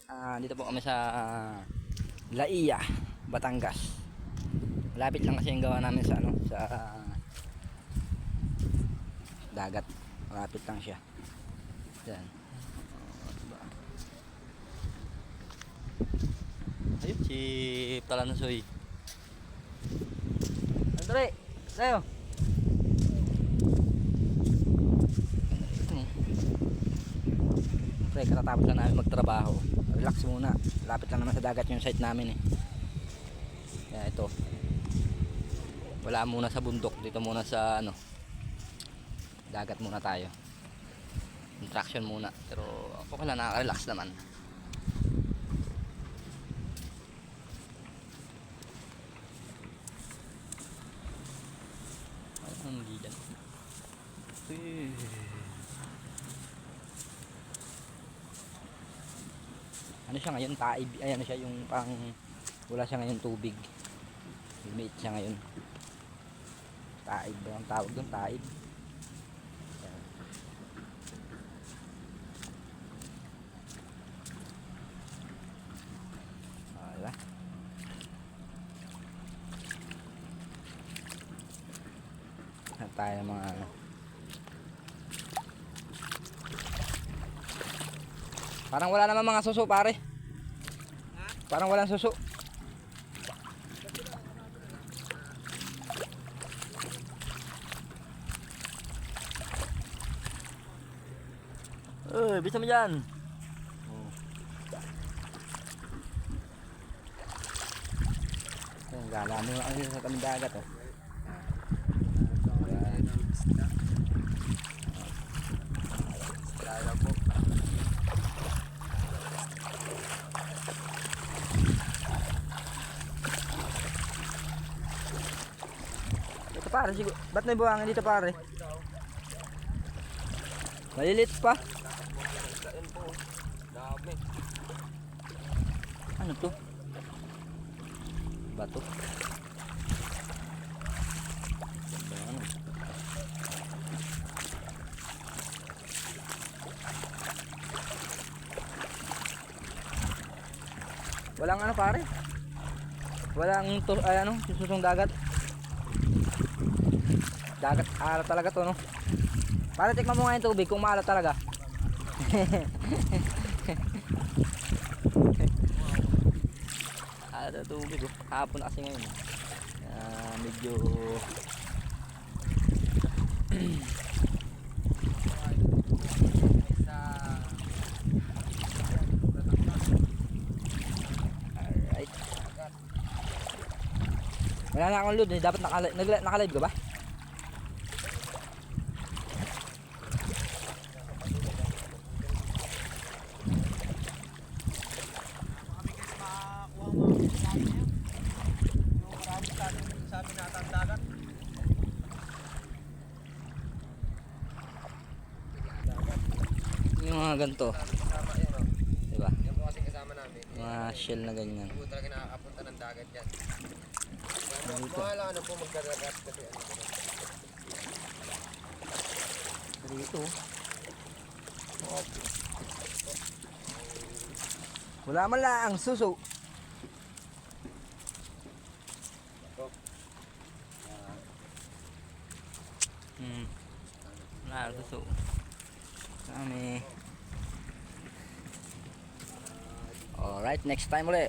Dito po kami sa Laia, Batangas. Malapit lang kasi yung gawa namin sa sa dagat. Malapit lang siya. Yan. Diba? Ayun si Talansoy. Andre, tayo. Pre, katatapos lang namin magtrabaho. Relax muna. Lapit lang naman sa dagat yung site namin eh. Kaya ito. Wala muna sa bundok. Dito muna sa dagat muna tayo. Contraction muna. Pero ako pala nakaka-relax naman. Ang gilan. Ano siya ngayon, taib. Ay, ano siya, yung pang wala siya ngayon tubig. Limit siya ngayon. Taib ba ang tawag doon? Taib. Diba? Tayo ng mga parang wala naman mga suso pare. Parang walang suso. Bisa mo dyan. Gala mo lang sa kaming dagat oh. Gala po. Ito pare, siguro. Ba't may buhangin dito pare? Malilit pa. Ano to? Bato. Walang ano pare? Walang to, ay susong dagat. Dagat alat talaga to no. Pare tikman mo nga yung tubig kung maalat talaga. Alat na tubig oh. Hapon na kasi ngayon. Medyo alright. Wala na akong load eh. Dapat naka-live ka ba? Sabi na dagat. Yung mga ganito. Diba? Yan po kasing kasama namin. Mga shell na ganyan. Hindi po talaga nakakapunta ng dagat yan. Mga po magdadagat kasi ano. Dito. Wala man lang suso. Wala suso. Kami. Alright, next time ulit.